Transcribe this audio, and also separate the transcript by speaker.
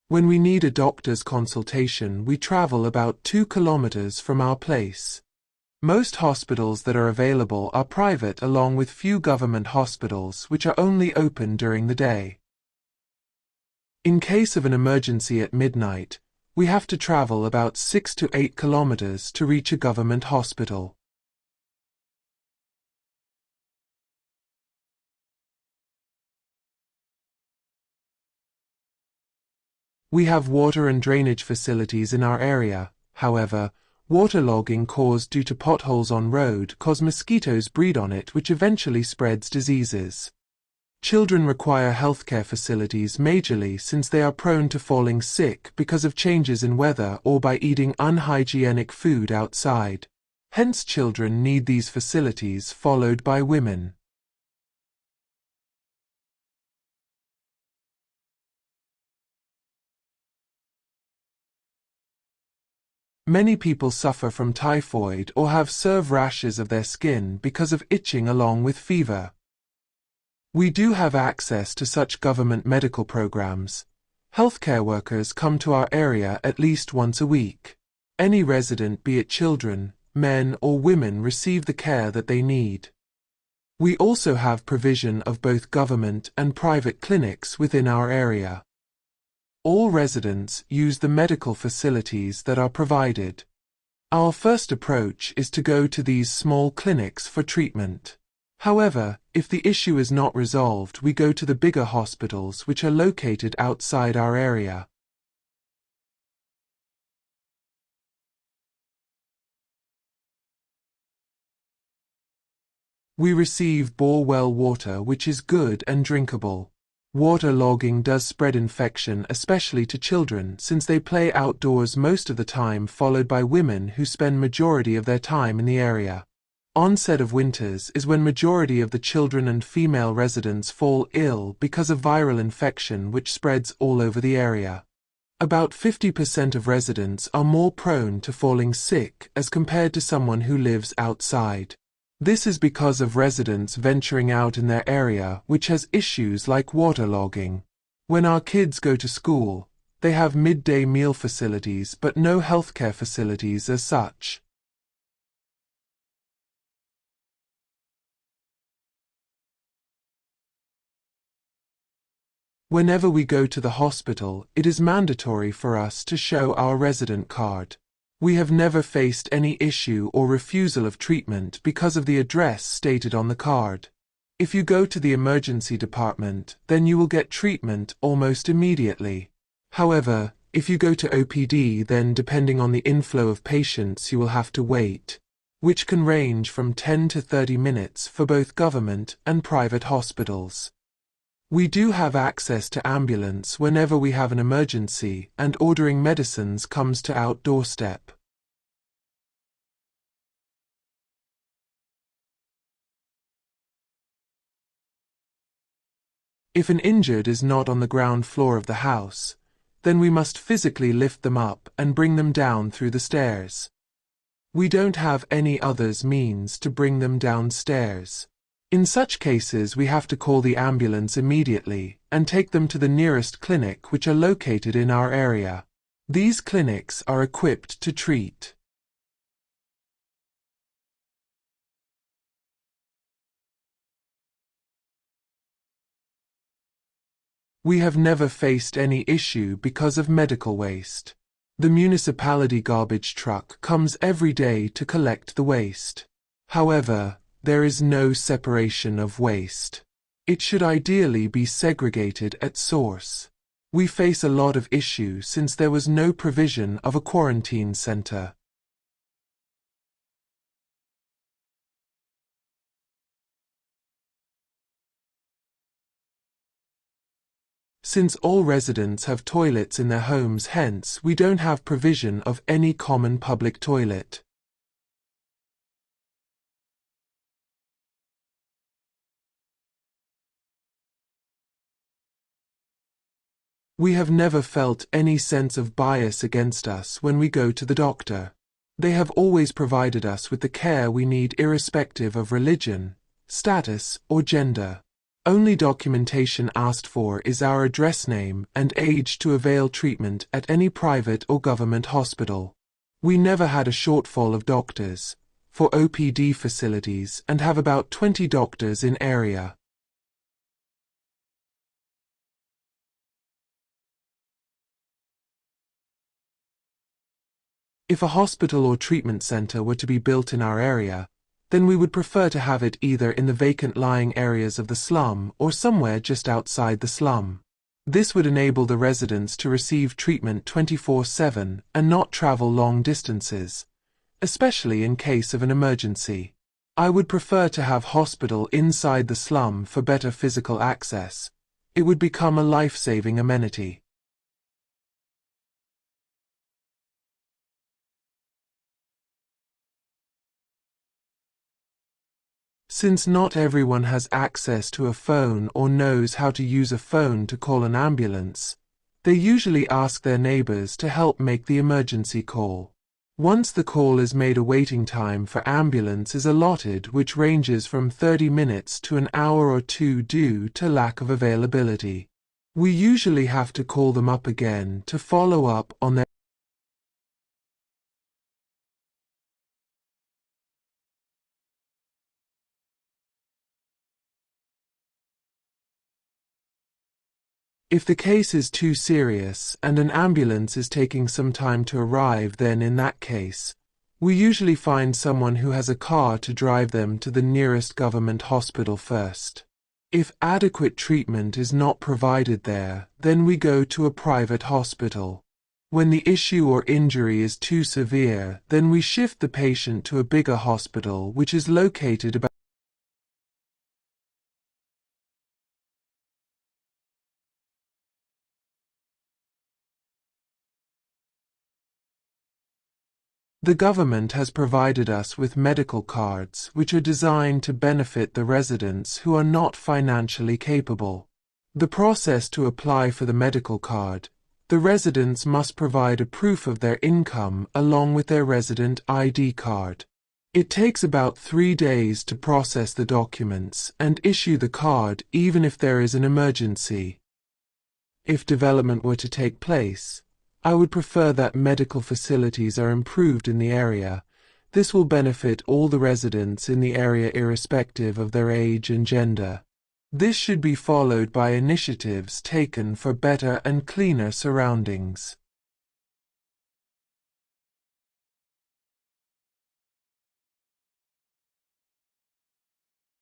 Speaker 1: When we need a doctor's consultation, we travel about 2 kilometers from our place. Most hospitals that are available are private, along with few government hospitals which are only open during the day. In case of an emergency at midnight, we have to travel about 6 to 8 kilometers to reach a government hospital. We have water and drainage facilities in our area. However, waterlogging caused due to potholes on road cause mosquitoes breed on it, which eventually spreads diseases. Children require healthcare facilities majorly since they are prone to falling sick because of changes in weather or by eating unhygienic food outside. Hence children need these facilities, followed by women. Many people suffer from typhoid or have severe rashes of their skin because of itching along with fever. We do have access to such government medical programs. Healthcare workers come to our area at least once a week. Any resident, be it children, men or women, receive the care that they need. We also have provision of both government and private clinics within our area. All residents use the medical facilities that are provided. Our first approach is to go to these small clinics for treatment. However, if the issue is not resolved, we go to the bigger hospitals which are located outside our area. We receive bore well water which is good and drinkable. Waterlogging does spread infection, especially to children, since they play outdoors most of the time, followed by women who spend majority of their time in the area. Onset of winters is when majority of the children and female residents fall ill because of viral infection which spreads all over the area. About 50% of residents are more prone to falling sick as compared to someone who lives outside. This is because of residents venturing out in their area, which has issues like waterlogging. When our kids go to school, they have midday meal facilities but no healthcare facilities as such. Whenever we go to the hospital, it is mandatory for us to show our resident card. We have never faced any issue or refusal of treatment because of the address stated on the card. If you go to the emergency department, then you will get treatment almost immediately. However, if you go to OPD, then depending on the inflow of patients, you will have to wait, which can range from 10 to 30 minutes for both government and private hospitals. We do have access to ambulance whenever we have an emergency, and ordering medicines comes to our doorstep. If an injured is not on the ground floor of the house, then we must physically lift them up and bring them down through the stairs. We don't have any other means to bring them downstairs. In such cases, we have to call the ambulance immediately and take them to the nearest clinic which are located in our area. These clinics are equipped to treat. We have never faced any issue because of medical waste. The municipality garbage truck comes every day to collect the waste. However, there is no separation of waste. It should ideally be segregated at source. We face a lot of issues since there was no provision of a quarantine center. Since all residents have toilets in their homes, hence we don't have provision of any common public toilet. We have never felt any sense of bias against us when we go to the doctor. They have always provided us with the care we need irrespective of religion, status, or gender. Only documentation asked for is our address, name, and age to avail treatment at any private or government hospital. We never had a shortfall of doctors for OPD facilities and have about 20 doctors in area. If a hospital or treatment center were to be built in our area, then we would prefer to have it either in the vacant lying areas of the slum or somewhere just outside the slum. This would enable the residents to receive treatment 24/7 and not travel long distances, especially in case of an emergency. I would prefer to have hospital inside the slum for better physical access. It would become a life-saving amenity. Since not everyone has access to a phone or knows how to use a phone to call an ambulance, they usually ask their neighbors to help make the emergency call. Once the call is made, a waiting time for ambulance is allotted, which ranges from 30 minutes to an hour or two due to lack of availability. We usually have to call them up again to follow up on their If the case is too serious and an ambulance is taking some time to arrive, then in that case, we usually find someone who has a car to drive them to the nearest government hospital first. If adequate treatment is not provided there, then we go to a private hospital. When the issue or injury is too severe, then we shift the patient to a bigger hospital which is located about The government has provided us with medical cards which are designed to benefit the residents who are not financially capable. The process to apply for the medical card: the residents must provide a proof of their income along with their resident ID card. It takes about 3 days to process the documents and issue the card, even if there is an emergency. If development were to take place, I would prefer that medical facilities are improved in the area. This will benefit all the residents in the area irrespective of their age and gender. This should be followed by initiatives taken for better and cleaner surroundings.